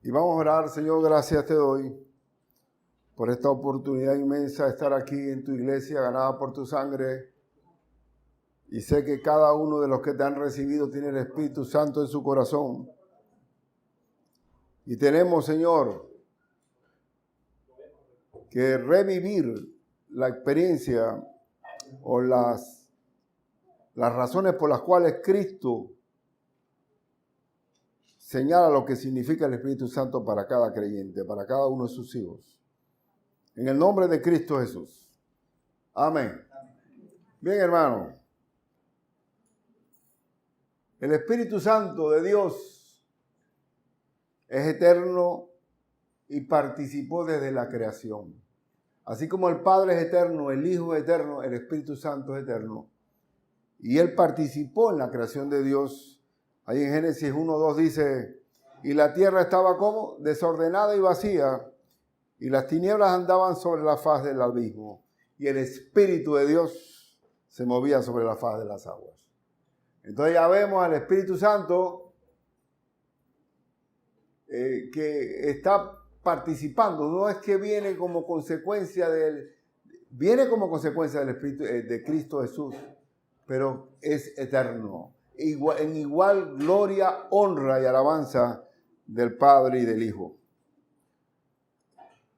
Y vamos a orar. Señor, gracias te doy por esta oportunidad inmensa de estar aquí en tu iglesia, ganada por tu sangre. Y sé que cada uno de los que te han recibido tiene el Espíritu Santo en su corazón. Y tenemos, Señor, que revivir la experiencia o las razones por las cuales Cristo señala lo que significa el Espíritu Santo para cada creyente, para cada uno de sus hijos. En el nombre de Cristo Jesús. Amén. Bien, hermano. El Espíritu Santo de Dios es eterno y participó desde la creación. Así como el Padre es eterno, el Hijo es eterno, el Espíritu Santo es eterno. Y Él participó en la creación de Dios. Ahí en Génesis 1:2 dice, y la tierra estaba como desordenada y vacía, y las tinieblas andaban sobre la faz del abismo, y el Espíritu de Dios se movía sobre la faz de las aguas. Entonces ya vemos al Espíritu Santo que está participando. No es que viene como consecuencia del Espíritu de Cristo Jesús, pero es eterno. En igual gloria, honra y alabanza del Padre y del Hijo.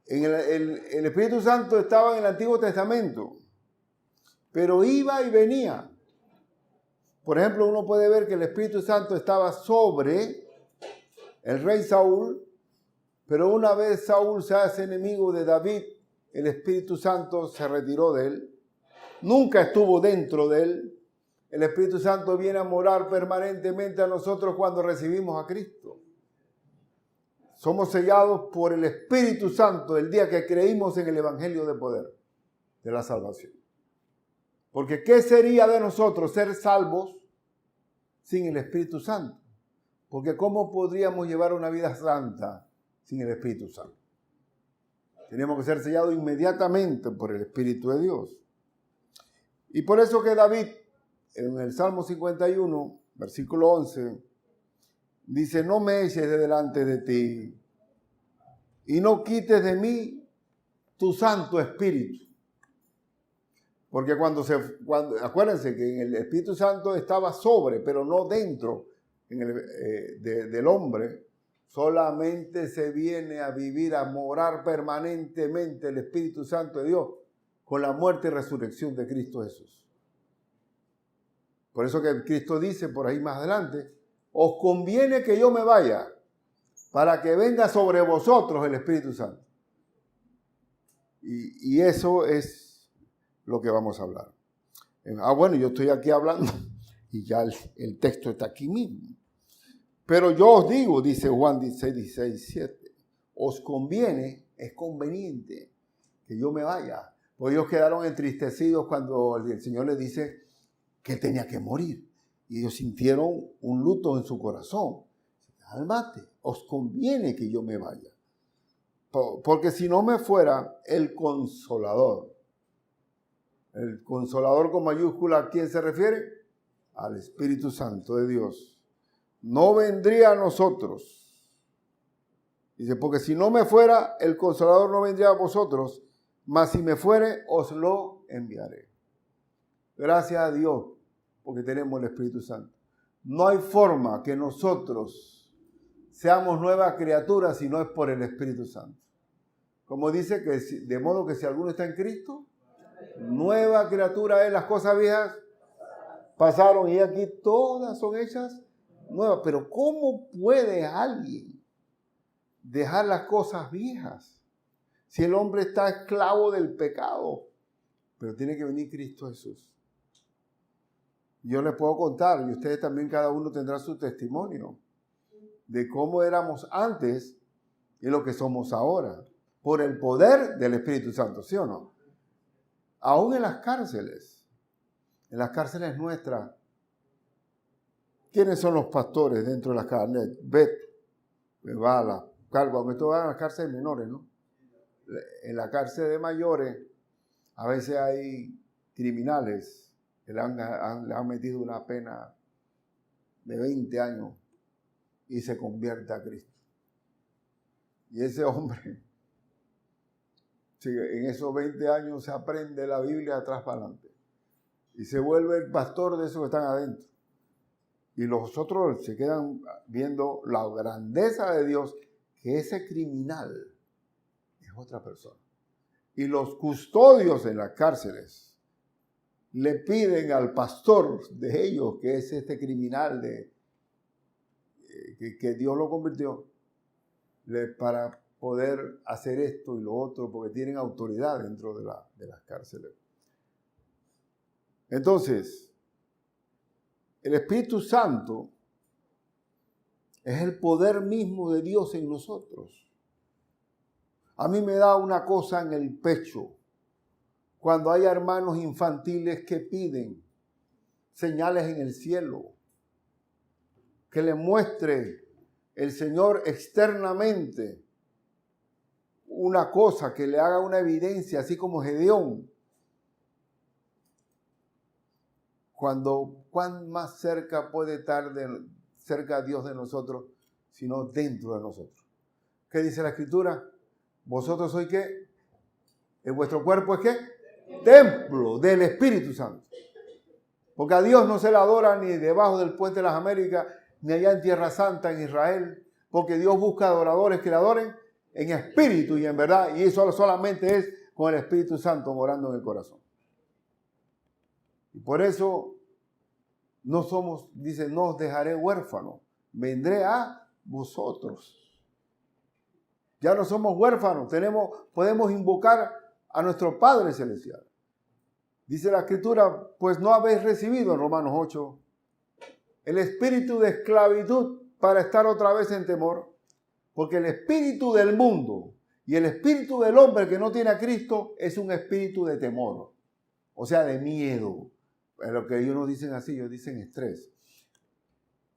El Espíritu Santo estaba en el Antiguo Testamento, pero iba y venía. Por ejemplo, uno puede ver que el Espíritu Santo estaba sobre el rey Saúl, pero una vez Saúl se hace enemigo de David, el Espíritu Santo se retiró de él. Nunca estuvo dentro de él. El Espíritu Santo viene a morar permanentemente a nosotros cuando recibimos a Cristo. Somos sellados por el Espíritu Santo el día que creímos en el Evangelio de poder de la salvación. Porque ¿qué sería de nosotros ser salvos sin el Espíritu Santo? Porque ¿cómo podríamos llevar una vida santa sin el Espíritu Santo? Tenemos que ser sellados inmediatamente por el Espíritu de Dios. Y por eso que David, en el Salmo 51, versículo 11, dice, no me eches de delante de ti y no quites de mí tu Santo Espíritu. Porque acuérdense que el Espíritu Santo estaba sobre, pero no dentro del hombre. Solamente se viene a vivir, a morar permanentemente el Espíritu Santo de Dios con la muerte y resurrección de Cristo Jesús. Por eso que Cristo dice por ahí más adelante, os conviene que yo me vaya para que venga sobre vosotros el Espíritu Santo. Y eso es lo que vamos a hablar. Bueno, yo estoy aquí hablando y ya el texto está aquí mismo. Pero yo os digo, dice Juan 16:7, os conviene, es conveniente que yo me vaya. Pues ellos quedaron entristecidos cuando el Señor les dice que él tenía que morir. Y ellos sintieron un luto en su corazón. Cálmate, os conviene que yo me vaya. Porque si no me fuera, el Consolador con mayúscula, ¿a quién se refiere? Al Espíritu Santo de Dios. No vendría a nosotros. Dice, porque si no me fuera, el Consolador no vendría a vosotros, mas si me fuere, os lo enviaré. Gracias a Dios, porque tenemos el Espíritu Santo. No hay forma que nosotros seamos nuevas criaturas si no es por el Espíritu Santo. Como dice, que de modo que si alguno está en Cristo, nueva criatura es, las cosas viejas pasaron y aquí todas son hechas nuevas. Pero ¿cómo puede alguien dejar las cosas viejas si el hombre está esclavo del pecado? Pero tiene que venir Cristo Jesús. Yo les puedo contar, y ustedes también cada uno tendrá su testimonio de cómo éramos antes y lo que somos ahora, por el poder del Espíritu Santo, ¿sí o no? Aún en las cárceles nuestras, ¿quiénes son los pastores dentro de las cárceles? Bala, Calvo, aunque todos van a las cárceles menores, ¿no? En la cárcel de mayores, a veces hay criminales que le han metido una pena de 20 años y se convierte a Cristo. Y ese hombre, sí, en esos 20 años se aprende la Biblia de atrás para adelante. Y se vuelve el pastor de esos que están adentro. Y los otros se quedan viendo la grandeza de Dios, que ese criminal es otra persona. Y los custodios en las cárceles le piden al pastor de ellos, que es este criminal que Dios lo convirtió, para poder hacer esto y lo otro, porque tienen autoridad dentro de las cárceles. Entonces, el Espíritu Santo es el poder mismo de Dios en nosotros. A mí me da una cosa en el pecho cuando hay hermanos infantiles que piden señales en el cielo, que le muestre el Señor externamente una cosa, que le haga una evidencia, así como Gedeón. ¿Cuán más cerca puede estar cerca Dios de nosotros, sino dentro de nosotros? ¿Qué dice la Escritura? ¿Vosotros sois qué? ¿En vuestro cuerpo es qué? Templo del Espíritu Santo. Porque a Dios no se le adora ni debajo del puente de las Américas, ni allá en Tierra Santa, en Israel. Porque Dios busca adoradores que le adoren en espíritu y en verdad. Y eso solamente es con el Espíritu Santo morando en el corazón. Y por eso no somos, dice, no os dejaré huérfanos, vendré a vosotros. Ya no somos huérfanos, podemos invocar a nuestro Padre Celestial. Dice la Escritura, pues no habéis recibido, en Romanos 8, el espíritu de esclavitud para estar otra vez en temor, porque el espíritu del mundo y el espíritu del hombre que no tiene a Cristo es un espíritu de temor, o sea, de miedo. Lo que ellos no dicen así, ellos dicen estrés.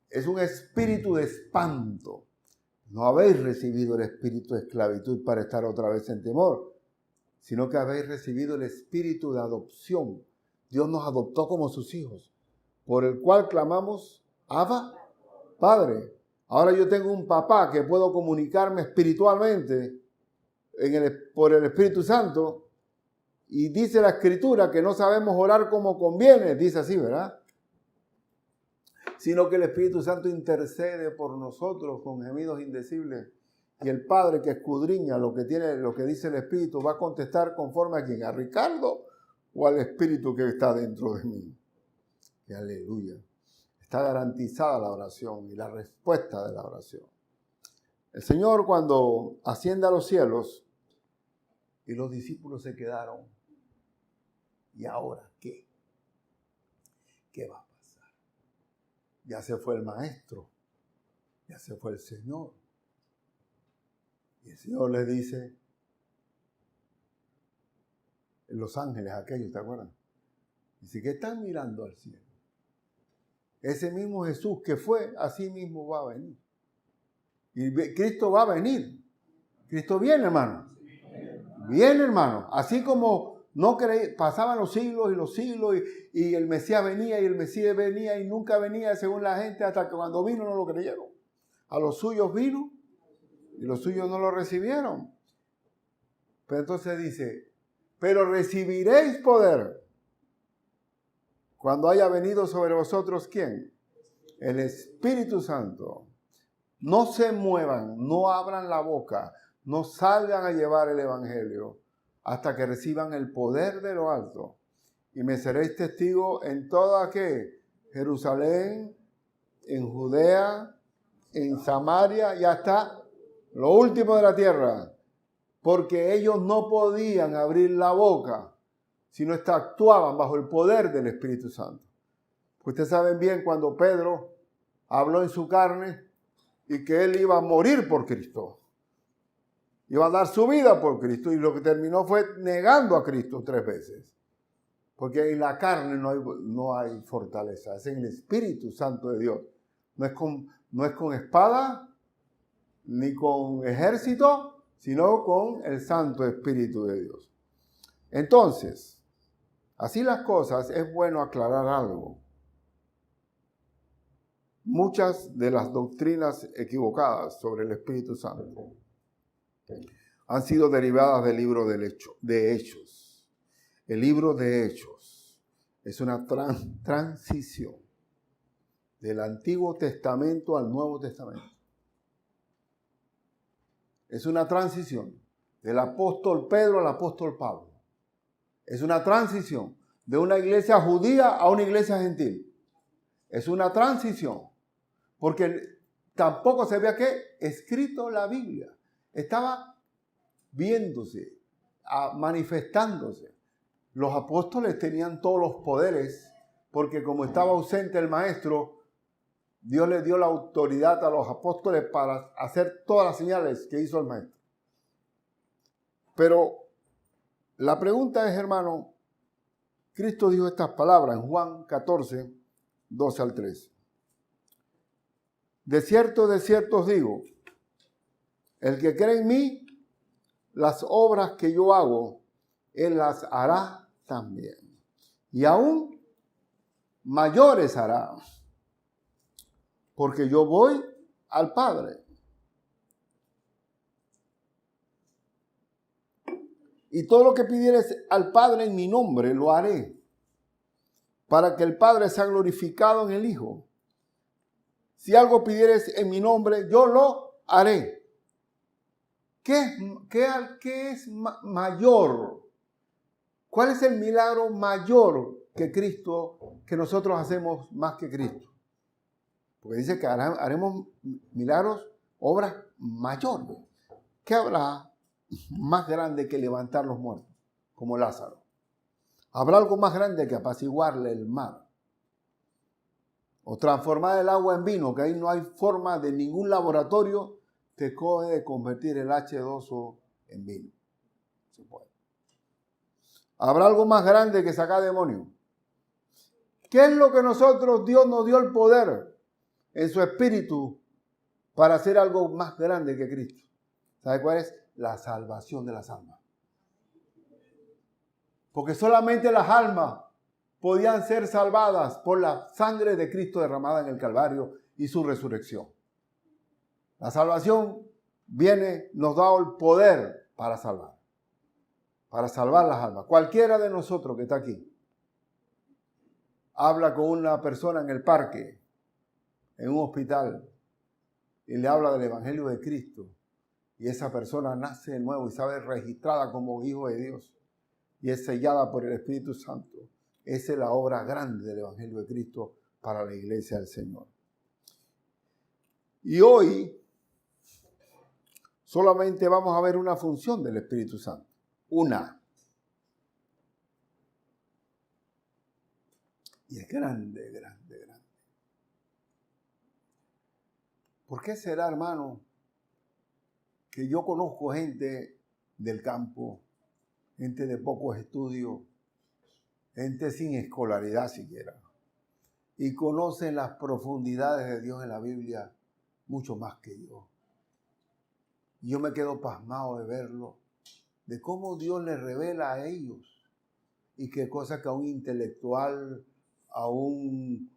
Es un espíritu de espanto. No habéis recibido el espíritu de esclavitud para estar otra vez en temor, sino que habéis recibido el espíritu de adopción. Dios nos adoptó como sus hijos, por el cual clamamos, Abba, Padre. Ahora yo tengo un papá que puedo comunicarme espiritualmente por el Espíritu Santo. Y dice la Escritura que no sabemos orar como conviene, dice así, ¿verdad? Sino que el Espíritu Santo intercede por nosotros con gemidos indecibles. Y el Padre que escudriña lo que dice el Espíritu va a contestar conforme a quién, a Ricardo o al Espíritu que está dentro de mí. Y aleluya. Está garantizada la oración y la respuesta de la oración. El Señor, cuando asciende a los cielos y los discípulos se quedaron, ¿y ahora qué? ¿Qué va a pasar? Ya se fue el Maestro, ya se fue el Señor. Y el Señor les dice, en los ángeles aquellos, ¿te acuerdan? Dice que están mirando al cielo. Ese mismo Jesús que fue, así mismo va a venir. Y Cristo va a venir. Cristo viene, hermano. Viene, hermano. Así como pasaban los siglos y el Mesías venía y el Mesías venía y nunca venía según la gente, hasta que cuando vino no lo creyeron. A los suyos vino y los suyos no lo recibieron. Pero entonces dice, pero recibiréis poder cuando haya venido sobre vosotros, ¿quién? El Espíritu Santo. No se muevan, no abran la boca, no salgan a llevar el Evangelio hasta que reciban el poder de lo alto. Y me seréis testigo en toda ¿qué? Jerusalén, en Judea, en Samaria y hasta lo último de la tierra. Porque ellos no podían abrir la boca, sino actuaban bajo el poder del Espíritu Santo. Ustedes saben bien cuando Pedro habló en su carne y que él iba a morir por Cristo. Iba a dar su vida por Cristo y lo que terminó fue negando a Cristo 3 veces. Porque en la carne no hay fortaleza, es en el Espíritu Santo de Dios. No es con espada ni con ejército, sino con el Santo Espíritu de Dios. Entonces, así las cosas, es bueno aclarar algo. Muchas de las doctrinas equivocadas sobre el Espíritu Santo han sido derivadas del libro de Hechos. El libro de Hechos es una transición del Antiguo Testamento al Nuevo Testamento. Es una transición del apóstol Pedro al apóstol Pablo. Es una transición de una iglesia judía a una iglesia gentil. Es una transición, porque tampoco se había escrito la Biblia. Estaba viéndose, manifestándose. Los apóstoles tenían todos los poderes, porque como estaba ausente el maestro, Dios le dio la autoridad a los apóstoles para hacer todas las señales que hizo el maestro. Pero la pregunta es, hermano, Cristo dijo estas palabras en Juan 14, 12 al 13. De cierto os digo, el que cree en mí, las obras que yo hago, él las hará también. Y aún mayores hará, porque yo voy al Padre. Y todo lo que pidieres al Padre en mi nombre, lo haré, para que el Padre sea glorificado en el Hijo. Si algo pidieres en mi nombre, yo lo haré. ¿Qué es mayor? ¿Cuál es el milagro mayor que Cristo, que nosotros hacemos más que Cristo? Porque dice que haremos milagros, obras mayores. ¿Qué habrá más grande que levantar los muertos, como Lázaro? ¿Habrá algo más grande que apaciguarle el mar? O transformar el agua en vino, que ahí no hay forma de ningún laboratorio te puede convertir el H2O en vino. Se puede. ¿Habrá algo más grande que sacar demonios? ¿Qué es lo que Dios nos dio el poder en su espíritu para hacer algo más grande que Cristo? ¿Sabe cuál es? La salvación de las almas. Porque solamente las almas podían ser salvadas por la sangre de Cristo derramada en el Calvario y su resurrección. La salvación nos da el poder para salvar las almas. Cualquiera de nosotros que está aquí habla con una persona en el parque, en un hospital, y le habla del Evangelio de Cristo, y esa persona nace de nuevo y sabe registrada como hijo de Dios, y es sellada por el Espíritu Santo. Esa es la obra grande del Evangelio de Cristo para la iglesia del Señor. Y hoy solamente vamos a ver una función del Espíritu Santo. Una. Y es grande, grande, grande. ¿Por qué será, hermano, que yo conozco gente del campo, gente de pocos estudios, gente sin escolaridad siquiera, y conocen las profundidades de Dios en la Biblia mucho más que yo? Y yo me quedo pasmado de verlo, de cómo Dios les revela a ellos, y qué cosa que a un intelectual, a un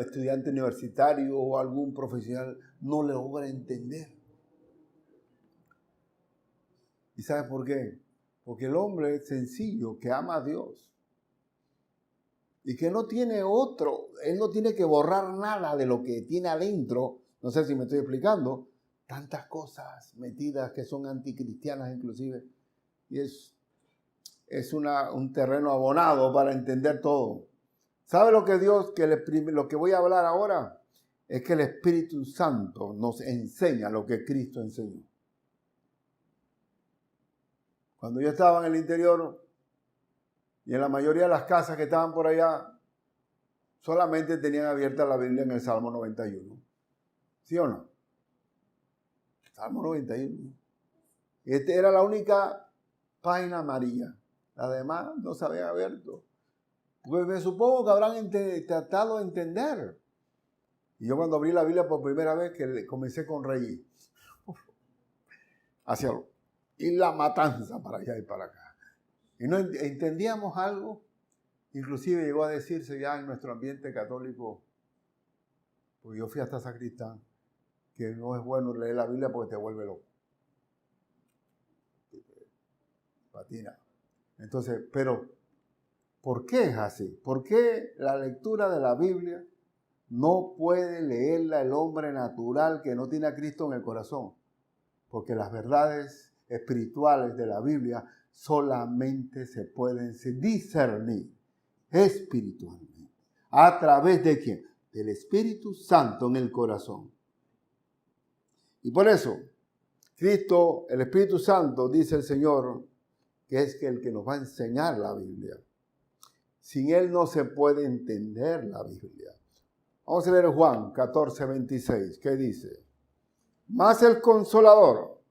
estudiante universitario o algún profesional no le logra entender. ¿Y sabe por qué? Porque el hombre es sencillo, que ama a Dios y que no tiene él no tiene que borrar nada de lo que tiene adentro. No sé si me estoy explicando. Tantas cosas metidas que son anticristianas inclusive. Y es un terreno abonado para entender todo. ¿Sabe lo que lo que voy a hablar ahora? Es que el Espíritu Santo nos enseña lo que Cristo enseñó. Cuando yo estaba en el interior y en la mayoría de las casas que estaban por allá, solamente tenían abierta la Biblia en el Salmo 91. ¿Sí o no? Salmo 91. Esta era la única página amarilla. Las demás no se habían abierto. Pues me supongo que habrán tratado de entender. Y yo cuando abrí la Biblia por primera vez, que comencé con Rey, y la matanza para allá y para acá. Y no entendíamos algo. Inclusive llegó a decirse ya en nuestro ambiente católico, porque yo fui hasta sacristán, que no es bueno leer la Biblia porque te vuelve loco. Palestina. Entonces, pero, ¿por qué es así? ¿Por qué la lectura de la Biblia no puede leerla el hombre natural que no tiene a Cristo en el corazón? Porque las verdades espirituales de la Biblia solamente se pueden discernir espiritualmente. ¿A través de quién? Del Espíritu Santo en el corazón. Y por eso, Cristo, el Espíritu Santo, dice el Señor, que es el que nos va a enseñar la Biblia. Sin Él no se puede entender la Biblia. Vamos a leer Juan 14, 26. ¿Qué dice? Mas el Consolador,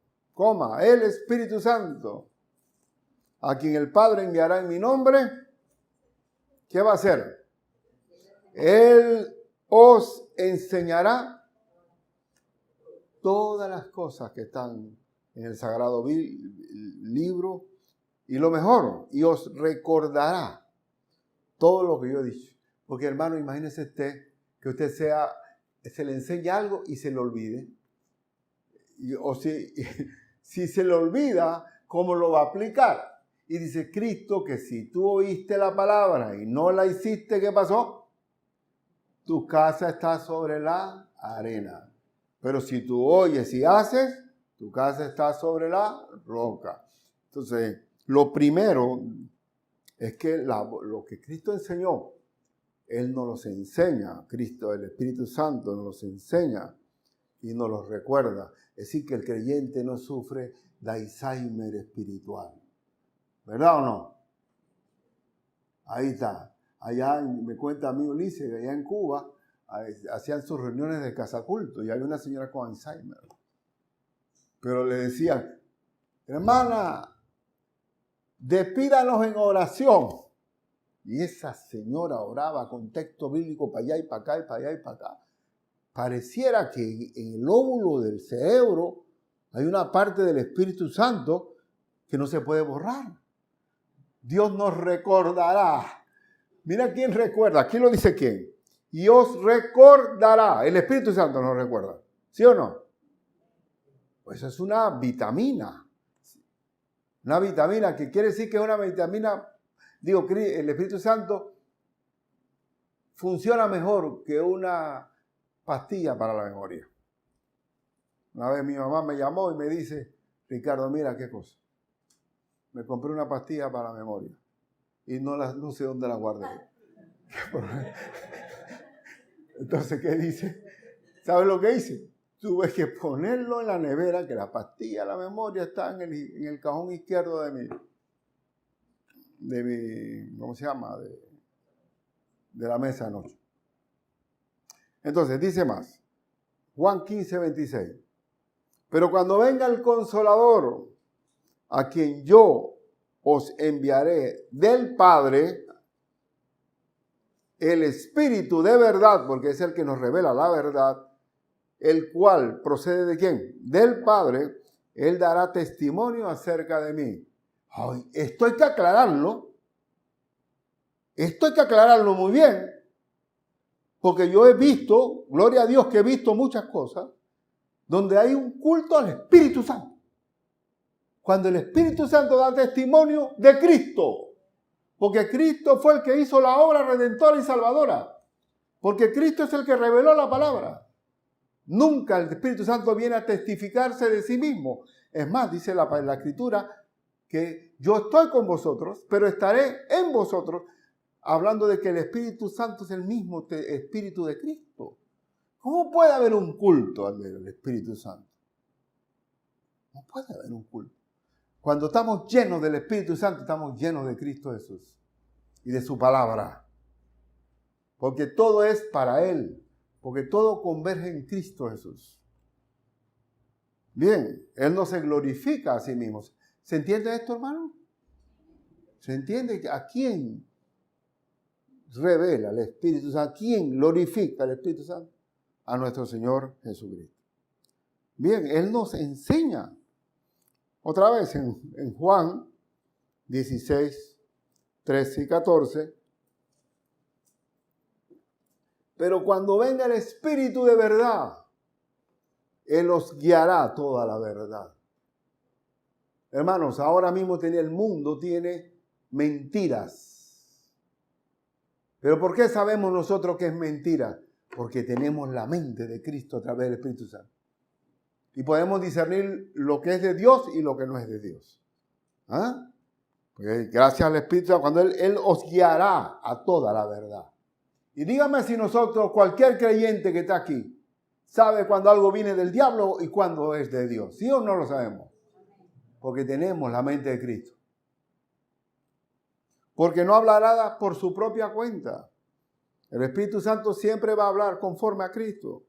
el Espíritu Santo, a quien el Padre enviará en mi nombre, ¿qué va a hacer? Él os enseñará todas las cosas que están en el sagrado libro, y lo mejor, y os recordará todo lo que yo he dicho. Porque, hermano, imagínese usted que usted se le enseña algo y se le olvide. O si se le olvida, ¿cómo lo va a aplicar? Y dice Cristo que si tú oíste la palabra y no la hiciste, ¿qué pasó? Tu casa está sobre la arena. Pero si tú oyes y haces, tu casa está sobre la roca. Entonces, lo primero es que lo que Cristo enseñó, Él nos los enseña. Cristo, el Espíritu Santo, nos los enseña y nos los recuerda. Es decir, que el creyente no sufre de Alzheimer espiritual. ¿Verdad o no? Ahí está. Allá me cuenta mi Ulises, allá en Cuba, hacían sus reuniones de casaculto y había una señora con Alzheimer. Pero le decían, hermana, despídanos en oración. Y esa señora oraba con texto bíblico para allá y para acá y para allá y para acá. Pareciera que en el óvulo del cerebro hay una parte del Espíritu Santo que no se puede borrar. Dios nos recordará. Mira quién recuerda. Aquí lo dice quién. Y os recordará. El Espíritu Santo nos recuerda. ¿Sí o no? Pues es una vitamina. Una vitamina que quiere decir que es una vitamina. Digo, el Espíritu Santo funciona mejor que una pastilla para la memoria. Una vez mi mamá me llamó y me dice, Ricardo, mira qué cosa. Me compré una pastilla para la memoria y no sé dónde la guardé. Entonces, ¿qué dice? ¿Sabes lo que hice? Tuve que ponerlo en la nevera, que la pastilla, la memoria está en el cajón izquierdo de mi, ¿cómo se llama? De la mesa anoche. Entonces, dice más. Juan 15, 26. Pero cuando venga el Consolador, a quien yo os enviaré del Padre, el Espíritu de verdad, porque es el que nos revela la verdad, el cual procede ¿de quién? Del Padre, Él dará testimonio acerca de mí. Ay, esto hay que aclararlo. Esto hay que aclararlo muy bien. Porque yo he visto, gloria a Dios que he visto muchas cosas, donde hay un culto al Espíritu Santo. Cuando el Espíritu Santo da testimonio de Cristo. Porque Cristo fue el que hizo la obra redentora y salvadora. Porque Cristo es el que reveló la palabra. Nunca el Espíritu Santo viene a testificarse de sí mismo. Es más, dice la Escritura, que yo estoy con vosotros, pero estaré en vosotros, hablando de que el Espíritu Santo es el mismo Espíritu de Cristo. ¿Cómo puede haber un culto al del Espíritu Santo? No puede haber un culto. Cuando estamos llenos del Espíritu Santo, estamos llenos de Cristo Jesús y de su palabra. Porque todo es para Él. Porque todo converge en Cristo Jesús. Bien, Él no se glorifica a sí mismo. ¿Se entiende esto, hermano? ¿Se entiende a quién revela el Espíritu Santo? ¿A quién glorifica el Espíritu Santo? A nuestro Señor Jesucristo. Bien, Él nos enseña. Otra vez en Juan 16, 13 y 14. Pero cuando venga el Espíritu de verdad, Él os guiará toda la verdad. Hermanos, ahora mismo el mundo tiene mentiras. ¿Pero por qué sabemos nosotros que es mentira? Porque tenemos la mente de Cristo a través del Espíritu Santo. Y podemos discernir lo que es de Dios y lo que no es de Dios. ¿Ah? Porque gracias al Espíritu Santo, cuando Él os guiará a toda la verdad. Y dígame si nosotros, cualquier creyente que está aquí, sabe cuando algo viene del diablo y cuando es de Dios. ¿Sí o no lo sabemos? Porque tenemos la mente de Cristo. Porque no hablará por su propia cuenta. El Espíritu Santo siempre va a hablar conforme a Cristo,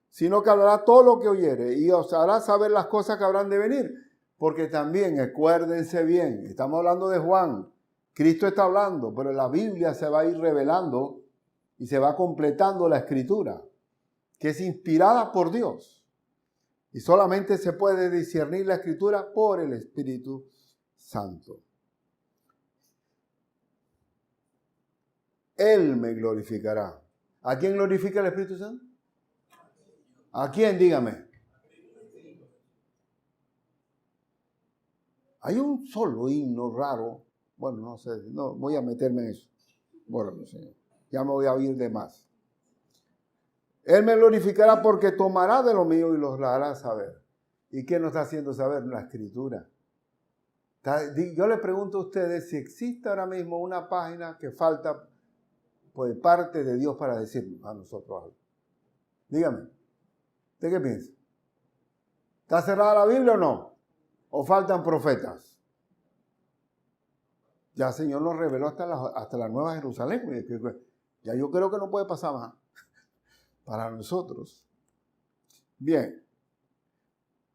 sino que hablará todo lo que oyere y os hará saber las cosas que habrán de venir. Porque también, acuérdense bien, estamos hablando de Juan, Cristo está hablando, pero la Biblia se va a ir revelando y se va completando la Escritura, que es inspirada por Dios. Y solamente se puede discernir la Escritura por el Espíritu Santo. Él me glorificará. ¿A quién glorifica el Espíritu Santo? ¿A quién? Dígame. Hay un solo himno raro. Bueno, no sé, no voy a meterme en eso. Bueno, Señor, ya me voy a oír de más. Él me glorificará porque tomará de lo mío y los hará saber. ¿Y qué nos está haciendo saber? La Escritura. Yo le pregunto a ustedes si existe ahora mismo una página que falta por parte de Dios para decirnos a nosotros algo. Dígame, ¿usted qué piensa? ¿Está cerrada la Biblia o no? ¿O faltan profetas? Ya el Señor nos reveló hasta la Nueva Jerusalén. Ya yo creo que no puede pasar más para nosotros. Bien.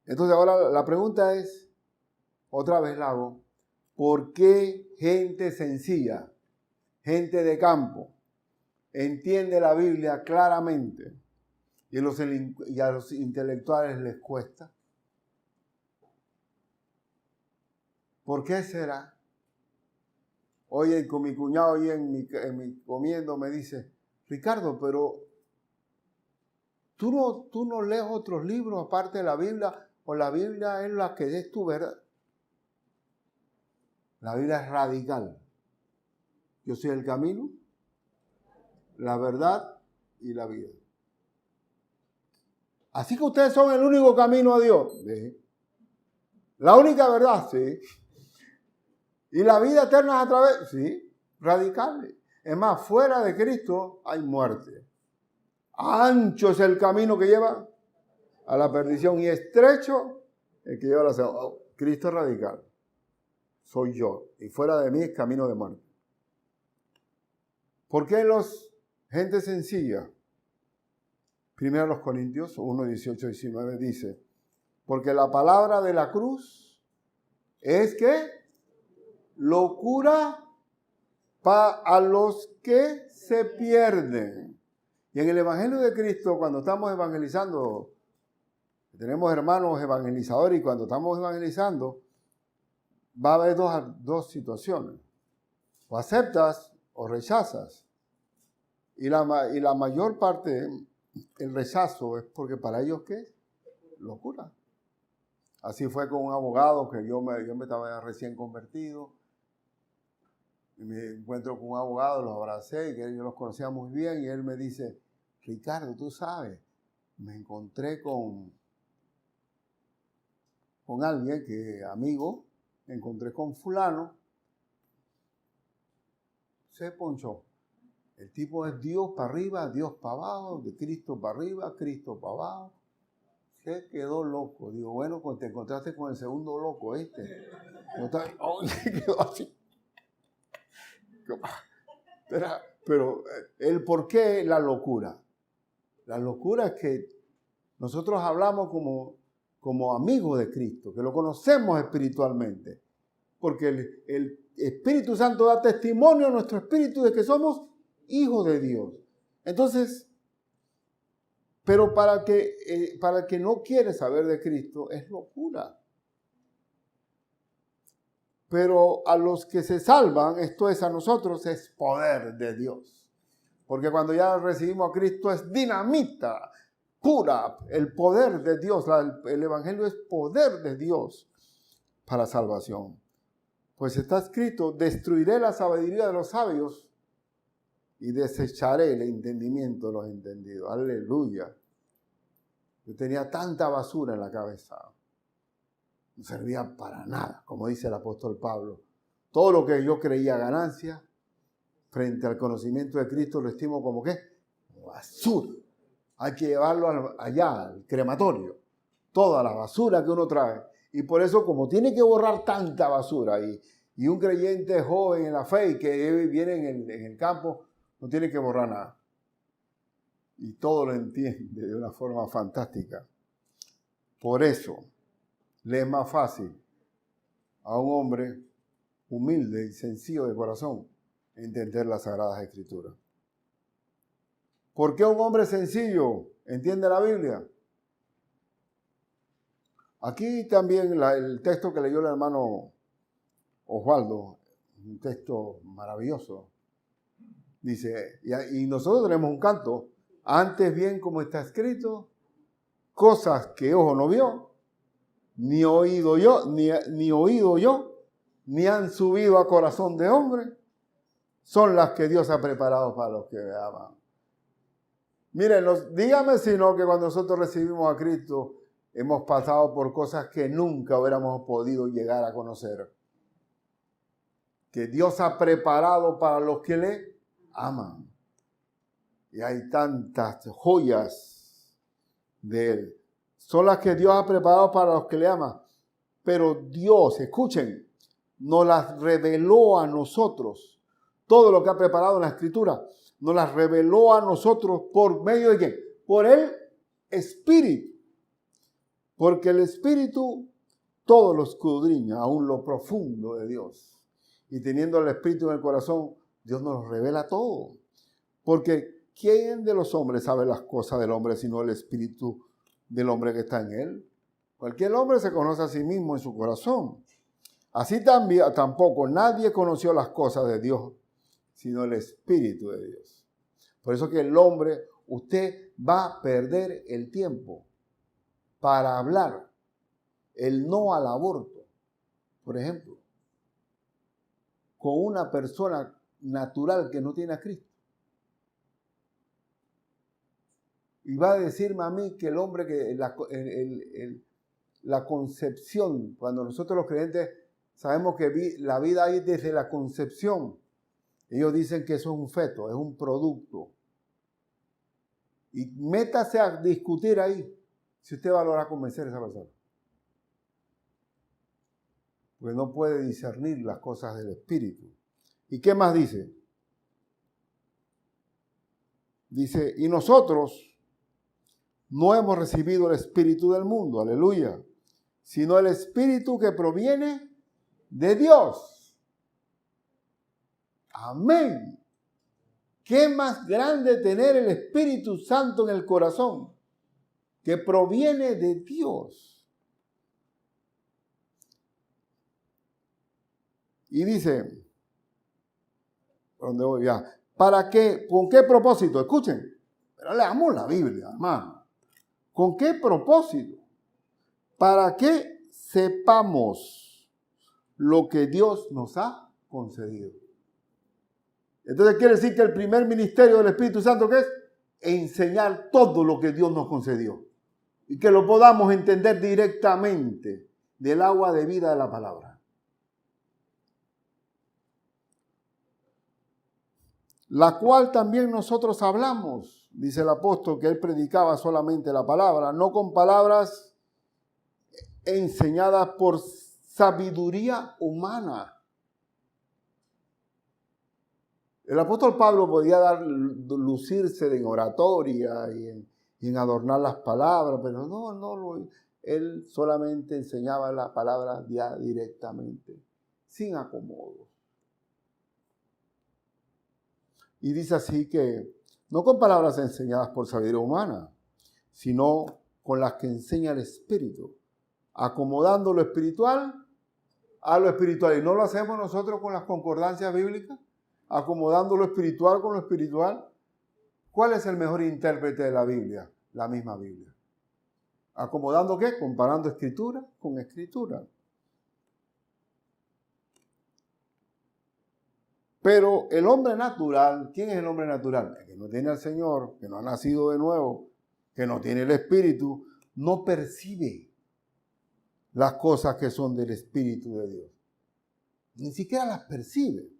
Entonces ahora la pregunta es, otra vez la hago, ¿por qué gente sencilla, gente de campo, entiende la Biblia claramente y a los intelectuales les cuesta? ¿Por qué será? Oye, con mi cuñado hoy en mi comiendo me dice, Ricardo, pero ¿tú no lees otros libros aparte de la Biblia? ¿O la Biblia es la que es tu verdad? La Biblia es radical. Yo soy el camino, la verdad y la vida. Así que ustedes son el único camino a Dios. ¿Sí? La única verdad, sí. Y la vida eterna es a través, sí, radical. Es más, fuera de Cristo hay muerte. Ancho es el camino que lleva a la perdición y estrecho el que lleva a la salvación. Oh, Cristo es radical. Soy yo. Y fuera de mí es camino de muerte. ¿Por qué gente sencilla? Primero los Corintios 1, 18, 19 dice, porque la palabra de la cruz es que locura a los que se pierden. Y en el Evangelio de Cristo, cuando estamos evangelizando, tenemos hermanos evangelizadores y cuando estamos evangelizando, va a haber dos situaciones. O aceptas o rechazas. Y la mayor parte, el rechazo es porque para ellos, ¿qué es? Locura. Así fue con un abogado que yo me estaba recién convertido. Y me encuentro con un abogado, los abracé, que yo los conocía muy bien, y él me dice, Ricardo, tú sabes, me encontré con alguien amigo, me encontré con fulano, se ponchó. El tipo es Dios para arriba, Dios para abajo, de Cristo para arriba, Cristo para abajo. Se quedó loco. Digo, bueno, pues te encontraste con el segundo loco, quedó así. Pero el por qué la locura. La locura es que nosotros hablamos como amigos de Cristo, que lo conocemos espiritualmente. Porque el Espíritu Santo da testimonio a nuestro espíritu de que somos hijos de Dios. Entonces, pero para el que no quiere saber de Cristo es locura. Pero a los que se salvan, esto es a nosotros, es poder de Dios. Porque cuando ya recibimos a Cristo es dinamita pura, el poder de Dios. El Evangelio es poder de Dios para salvación. Pues está escrito, destruiré la sabiduría de los sabios y desecharé el entendimiento de los entendidos. Aleluya. Yo tenía tanta basura en la cabeza. No servía para nada, como dice el apóstol Pablo. Todo lo que yo creía ganancia, frente al conocimiento de Cristo, lo estimo como ¿qué? Basura. Hay que llevarlo allá, al crematorio. Toda la basura que uno trae. Y por eso, como tiene que borrar tanta basura, y un creyente joven en la fe y que viene en el campo, no tiene que borrar nada. Y todo lo entiende de una forma fantástica. Por eso, le es más fácil a un hombre humilde y sencillo de corazón entender las Sagradas Escrituras. ¿Por qué un hombre sencillo entiende la Biblia? Aquí también el texto que leyó el hermano Osvaldo, un texto maravilloso, dice, y nosotros tenemos un canto, antes bien como está escrito, cosas que ojo no vio, ni oído yo, ni han subido a corazón de hombre, son las que Dios ha preparado para los que aman. Miren, dígame si no que cuando nosotros recibimos a Cristo hemos pasado por cosas que nunca hubiéramos podido llegar a conocer. Que Dios ha preparado para los que le aman. Y hay tantas joyas de Él. Son las que Dios ha preparado para los que le aman. Pero Dios, escuchen, nos las reveló a nosotros. Todo lo que ha preparado en la Escritura, nos las reveló a nosotros por medio de ¿quién? Por el Espíritu. Porque el Espíritu todo lo escudriña, aún lo profundo de Dios. Y teniendo el Espíritu en el corazón, Dios nos lo revela todo. Porque ¿quién de los hombres sabe las cosas del hombre sino el Espíritu del hombre que está en él? Cualquier hombre se conoce a sí mismo en su corazón. Así también, tampoco nadie conoció las cosas de Dios sino el Espíritu de Dios. Por eso que el hombre, usted va a perder el tiempo para hablar el no al aborto, por ejemplo, con una persona natural que no tiene a Cristo. Y va a decirme a mí que el hombre, que la concepción, cuando nosotros los creyentes sabemos que la vida hay desde la concepción, ellos dicen que eso es un feto, es un producto. Y métase a discutir ahí si usted va a lograr convencer a esa persona. Porque no puede discernir las cosas del Espíritu. ¿Y qué más dice? Dice, y nosotros no hemos recibido el Espíritu del mundo, aleluya, sino el Espíritu que proviene de Dios. Amén. ¿Qué más grande tener el Espíritu Santo en el corazón? Que proviene de Dios. Y dice, ¿dónde voy ya? ¿Para qué? ¿Con qué propósito? Escuchen, pero leamos la Biblia, hermano. ¿Con qué propósito? Para que sepamos lo que Dios nos ha concedido. Entonces quiere decir que el primer ministerio del Espíritu Santo, ¿qué es? Enseñar todo lo que Dios nos concedió. Y que lo podamos entender directamente del agua de vida de la palabra. La cual también nosotros hablamos, dice el apóstol, que él predicaba solamente la palabra, no con palabras enseñadas por sabiduría humana. El apóstol Pablo podía lucirse en oratoria y en adornar las palabras, pero él solamente enseñaba la palabra ya directamente, sin acomodo. Y dice así que no con palabras enseñadas por sabiduría humana, sino con las que enseña el Espíritu, acomodando lo espiritual a lo espiritual. Y no lo hacemos nosotros con las concordancias bíblicas, acomodando lo espiritual con lo espiritual. ¿Cuál es el mejor intérprete de la Biblia? La misma Biblia. ¿Acomodando qué? Comparando escritura con escritura. Pero el hombre natural, ¿quién es el hombre natural? El que no tiene al Señor, que no ha nacido de nuevo, que no tiene el Espíritu, no percibe las cosas que son del Espíritu de Dios. Ni siquiera las percibe.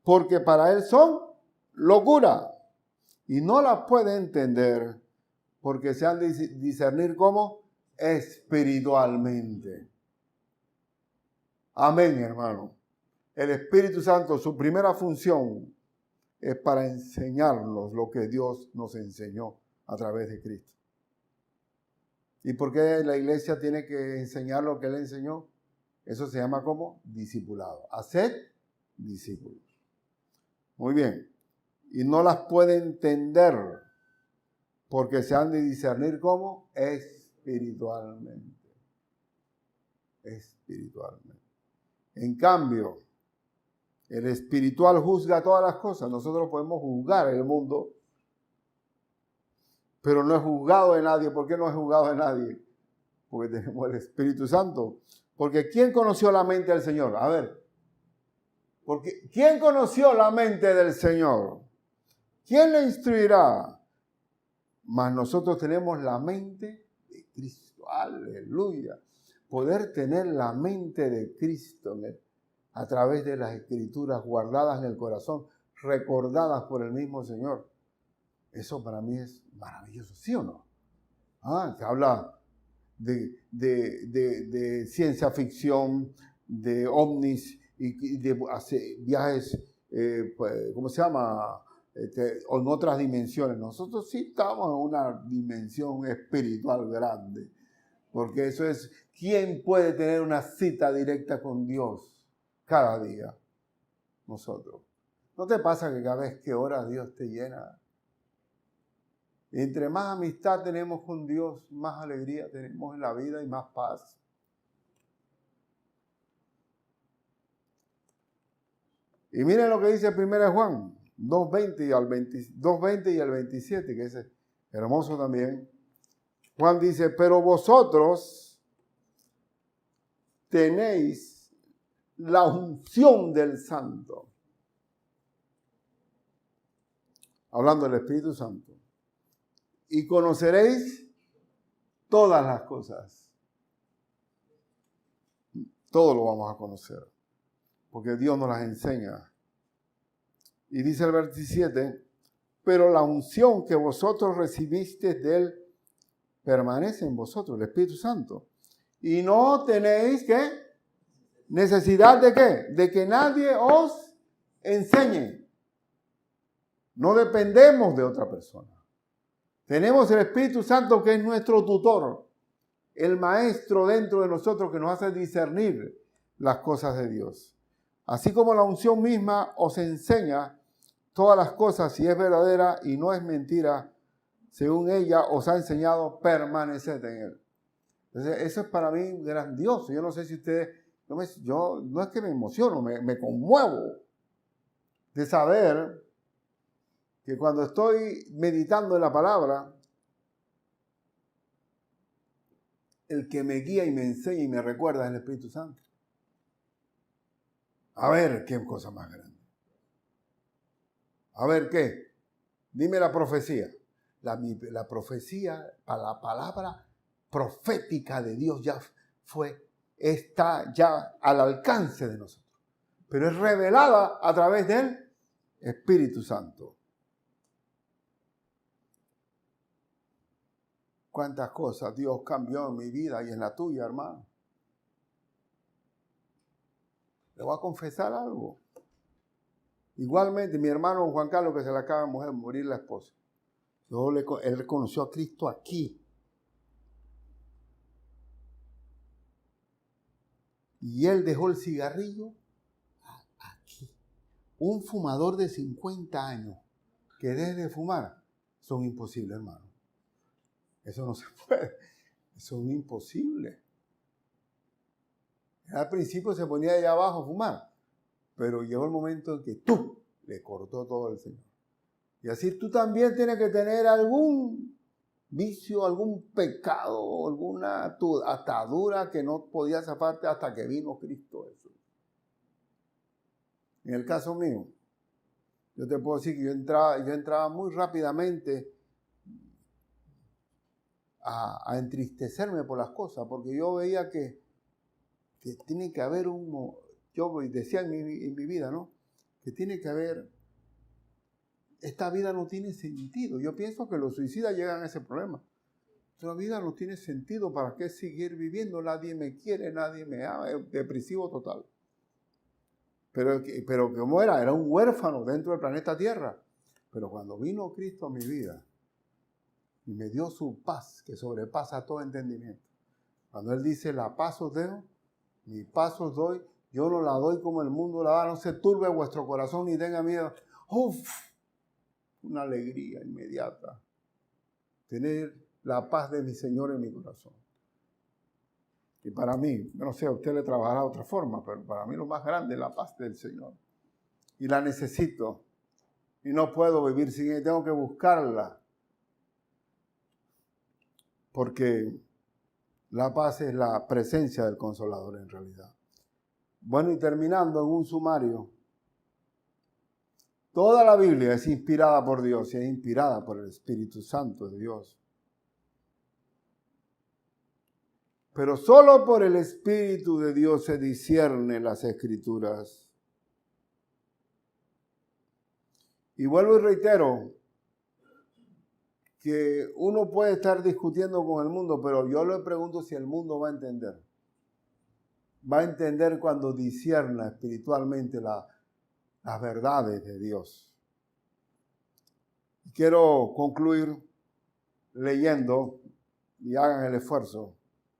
Porque para él son locura. Y no las puede entender porque se han de discernir como espiritualmente. Amén, hermano. El Espíritu Santo, su primera función es para enseñarnos lo que Dios nos enseñó a través de Cristo. ¿Y por qué la iglesia tiene que enseñar lo que Él enseñó? Eso se llama como discipulado. Haced discípulos. Muy bien. Y no las puede entender porque se han de discernir como espiritualmente. Espiritualmente. En cambio, el espiritual juzga todas las cosas. Nosotros podemos juzgar el mundo, pero no es juzgado de nadie. ¿Por qué no es juzgado de nadie? Porque tenemos el Espíritu Santo. Porque ¿quién conoció la mente del Señor? A ver. Porque ¿quién conoció la mente del Señor? ¿Quién le instruirá? Mas nosotros tenemos la mente de Cristo. Aleluya. Poder tener la mente de Cristo a través de las Escrituras guardadas en el corazón, recordadas por el mismo Señor. Eso para mí es maravilloso, ¿sí o no? Se habla de ciencia ficción, de ovnis y de viajes, ¿cómo se llama? En otras dimensiones. Nosotros sí estamos en una dimensión espiritual grande, porque eso es, ¿quién puede tener una cita directa con Dios cada día? Nosotros. ¿No te pasa que cada vez que oras Dios te llena? Y entre más amistad tenemos con Dios, más alegría tenemos en la vida y más paz. Y miren lo que dice 1 Juan 2:20 y al 27, que es hermoso también. Juan dice, pero vosotros tenéis la unción del Santo. Hablando del Espíritu Santo. Y conoceréis todas las cosas. Todo lo vamos a conocer. Porque Dios nos las enseña. Y dice el 27, pero la unción que vosotros recibisteis de Él permanece en vosotros, el Espíritu Santo. Y no tenéis, ¿qué? ¿Necesidad de qué? De que nadie os enseñe. No dependemos de otra persona. Tenemos el Espíritu Santo que es nuestro tutor, el maestro dentro de nosotros que nos hace discernir las cosas de Dios. Así como la unción misma os enseña todas las cosas, si es verdadera y no es mentira, según ella os ha enseñado, permaneced en Él. Entonces, eso es para mí grandioso. Yo no sé si ustedes, yo no es que me emociono, me conmuevo de saber que cuando estoy meditando en la palabra, el que me guía y me enseña y me recuerda es el Espíritu Santo. A ver, qué cosa más grande. A ver, ¿qué? Dime la profecía. La profecía, la palabra profética de Dios está ya al alcance de nosotros. Pero es revelada a través del Espíritu Santo. Cuántas cosas Dios cambió en mi vida y en la tuya, hermano. Le voy a confesar algo. Igualmente, mi hermano Juan Carlos, que se le acaba de morir la esposa. Él conoció a Cristo aquí. Y él dejó el cigarrillo aquí. Un fumador de 50 años que deje de fumar son imposibles, hermano. Eso no se puede. Eso es imposible. Al principio se ponía allá abajo a fumar, pero llegó el momento en que le cortó todo el Señor. Y así tú también tienes que tener algún vicio, algún pecado, alguna atadura que no podía zafarte hasta que vino Cristo. En el caso mío, yo te puedo decir que yo entraba muy rápidamente a entristecerme por las cosas, porque yo veía que tiene que haber yo decía en mi vida, ¿no? Que tiene que haber, esta vida no tiene sentido. Yo pienso que los suicidas llegan a ese problema. Esta vida no tiene sentido, ¿para qué seguir viviendo? Nadie me quiere, nadie me ama, es depresivo total. Pero ¿cómo era? Era un huérfano dentro del planeta Tierra. Pero cuando vino Cristo a mi vida y me dio su paz que sobrepasa todo entendimiento. Cuando Él dice, la paz os dejo, mi paz os doy, yo no la doy como el mundo la da, no se turbe vuestro corazón ni tenga miedo. ¡Uf! Una alegría inmediata. Tener la paz de mi Señor en mi corazón. Y para mí, no sé, a usted le trabajará de otra forma, pero para mí lo más grande es la paz del Señor. Y la necesito. Y no puedo vivir sin ella, tengo que buscarla. Porque la paz es la presencia del Consolador en realidad. Bueno, y terminando en un sumario. Toda la Biblia es inspirada por Dios y es inspirada por el Espíritu Santo de Dios. Pero solo por el Espíritu de Dios se disciernen las Escrituras. Y vuelvo y reitero que uno puede estar discutiendo con el mundo, pero yo le pregunto si el mundo va a entender. Va a entender cuando discierna espiritualmente las verdades de Dios. Quiero concluir leyendo, y hagan el esfuerzo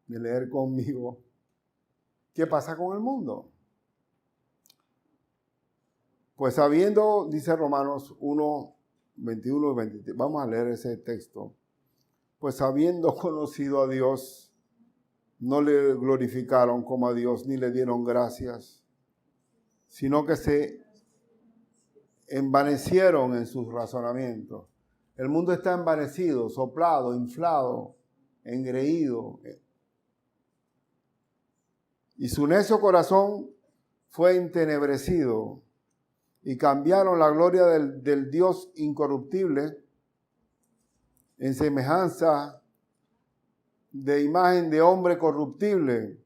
de leer conmigo, ¿qué pasa con el mundo? Pues habiendo, dice Romanos 1, 21 y 23, vamos a leer ese texto. Pues habiendo conocido a Dios, no le glorificaron como a Dios, ni le dieron gracias, sino que se envanecieron en sus razonamientos. El mundo está envanecido, soplado, inflado, engreído. Y su necio corazón fue entenebrecido y cambiaron la gloria del Dios incorruptible en semejanza de imagen de hombre corruptible,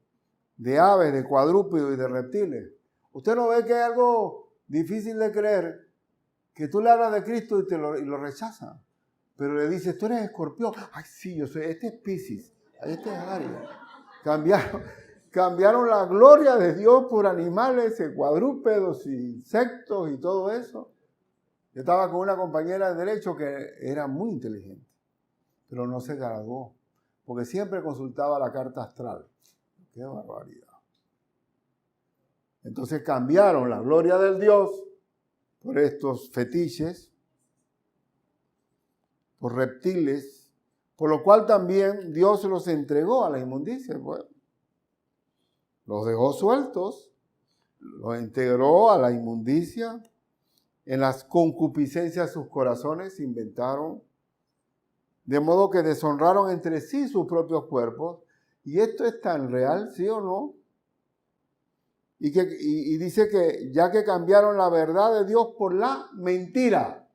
de aves, de cuadrúpedos y de reptiles. ¿Usted no ve que es algo difícil de creer? Que tú le hablas de Cristo y lo rechazan. Pero le dices, tú eres escorpión. Ay, sí, yo soy. Este es Piscis. Este es Aries. Cambiaron la gloria de Dios por animales, cuadrúpedos, insectos y todo eso. Yo estaba con una compañera de derecho que era muy inteligente, pero no se graduó, porque siempre consultaba la carta astral. ¡Qué barbaridad! Entonces cambiaron la gloria del Dios por estos fetiches, por reptiles, por lo cual también Dios los entregó a la inmundicia. Bueno, los dejó sueltos, los integró a la inmundicia, en las concupiscencias de sus corazones inventaron, de modo que deshonraron entre sí sus propios cuerpos. ¿Y esto es tan real, sí o no? Y dice que ya que cambiaron la verdad de Dios por la mentira,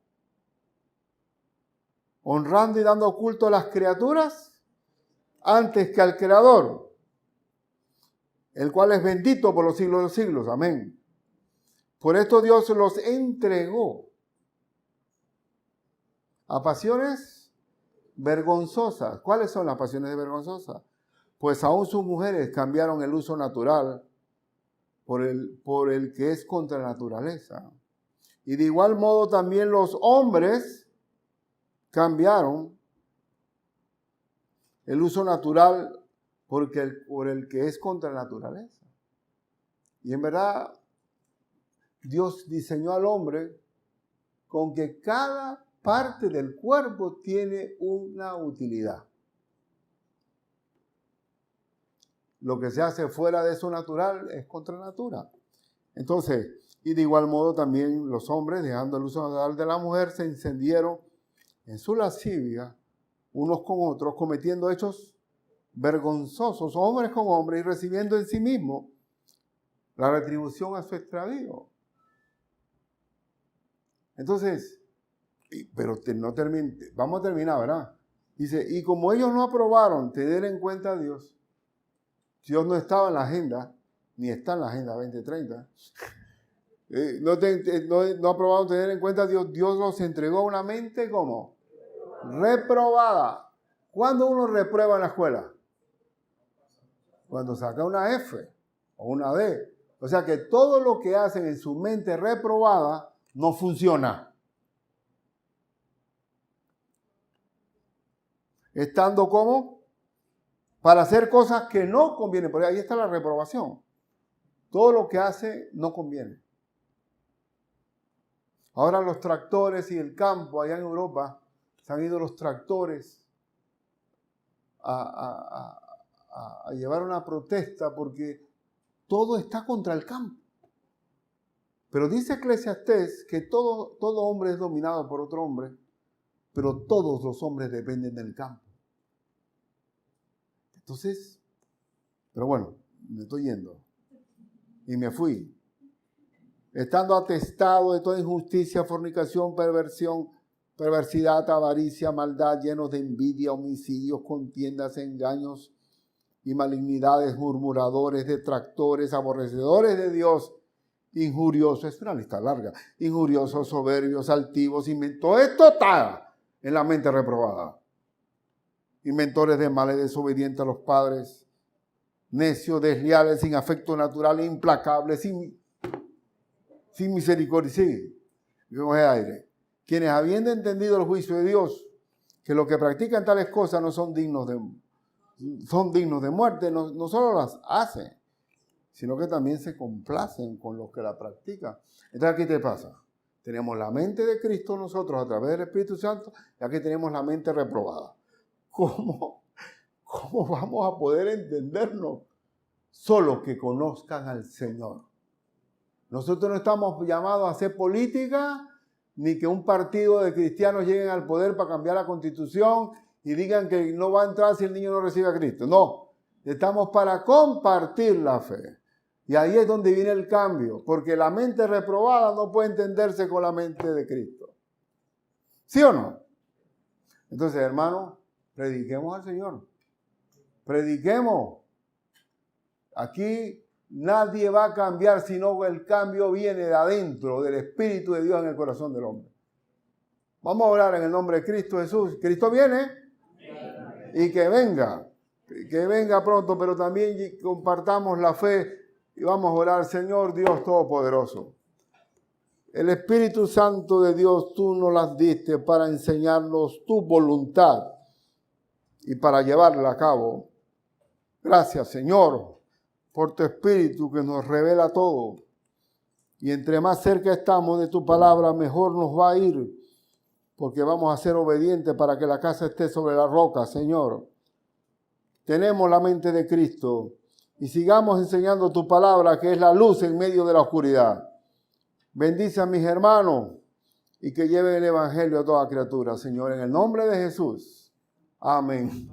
honrando y dando culto a las criaturas antes que al Creador, el cual es bendito por los siglos de los siglos. Amén. Por esto Dios los entregó a pasiones vergonzosas. ¿Cuáles son las pasiones vergonzosas? Pues aún sus mujeres cambiaron el uso natural por el que es contra la naturaleza. Y de igual modo también los hombres cambiaron el uso natural por el que es contra la naturaleza. Y en verdad, Dios diseñó al hombre con que cada parte del cuerpo tiene una utilidad. Lo que se hace fuera de eso natural es contra natura. Entonces, y de igual modo también los hombres, dejando el uso natural de la mujer, se encendieron en su lascivia unos con otros, cometiendo hechos vergonzosos, hombres con hombres, y recibiendo en sí mismo la retribución a su extravío. Entonces, vamos a terminar, ¿verdad? Dice, y como ellos no aprobaron tener en cuenta a Dios, Dios no estaba en la agenda, ni está en la agenda 2030. No aprobaron tener en cuenta a Dios. Dios los entregó a una mente como reprobada. ¿Cuándo uno reprueba en la escuela? Cuando saca una F o una D. O sea que todo lo que hacen en su mente reprobada no funciona. Estando como para hacer cosas que no convienen. Porque ahí está la reprobación. Todo lo que hace no conviene. Ahora los tractores y el campo allá en Europa, se han ido los tractores a llevar una protesta porque todo está contra el campo. Pero dice Eclesiastés que todo hombre es dominado por otro hombre, pero todos los hombres dependen del campo. Entonces, pero bueno, me estoy yendo. Y me fui. Estando atestado de toda injusticia, fornicación, perversidad, avaricia, maldad, llenos de envidia, homicidios, contiendas, engaños y malignidades, murmuradores, detractores, aborrecedores de Dios, injuriosos, es una lista larga, injuriosos, soberbios, altivos, todo esto está en la mente reprobada. Inventores de males, desobedientes a los padres, necios, desleales, sin afecto natural, implacables, sin misericordia, sí, con ese aire. Quienes habiendo entendido el juicio de Dios, que los que practican tales cosas no son dignos de muerte, no solo las hacen, sino que también se complacen con los que la practican. Entonces, ¿qué te pasa? Tenemos la mente de Cristo nosotros a través del Espíritu Santo y aquí tenemos la mente reprobada. ¿Cómo vamos a poder entendernos? Solo que conozcan al Señor. Nosotros no estamos llamados a hacer política, ni que un partido de cristianos lleguen al poder para cambiar la Constitución y digan que no va a entrar si el niño no recibe a Cristo. No, estamos para compartir la fe. Y ahí es donde viene el cambio, porque la mente reprobada no puede entenderse con la mente de Cristo. ¿Sí o no? Entonces, hermanos, prediquemos al Señor. Prediquemos. Aquí nadie va a cambiar, sino el cambio viene de adentro, del Espíritu de Dios en el corazón del hombre. Vamos a orar en el nombre de Cristo Jesús. Cristo viene y que venga pronto, pero también compartamos la fe y vamos a orar, Señor Dios Todopoderoso. El Espíritu Santo de Dios, tú nos las diste para enseñarnos tu voluntad y para llevarla a cabo. Gracias, Señor, por tu Espíritu que nos revela todo. Y entre más cerca estamos de tu palabra, mejor nos va a ir, porque vamos a ser obedientes para que la casa esté sobre la roca, Señor. Tenemos la mente de Cristo y sigamos enseñando tu palabra, que es la luz en medio de la oscuridad. Bendice a mis hermanos y que lleven el evangelio a toda criatura, Señor, en el nombre de Jesús. Amén.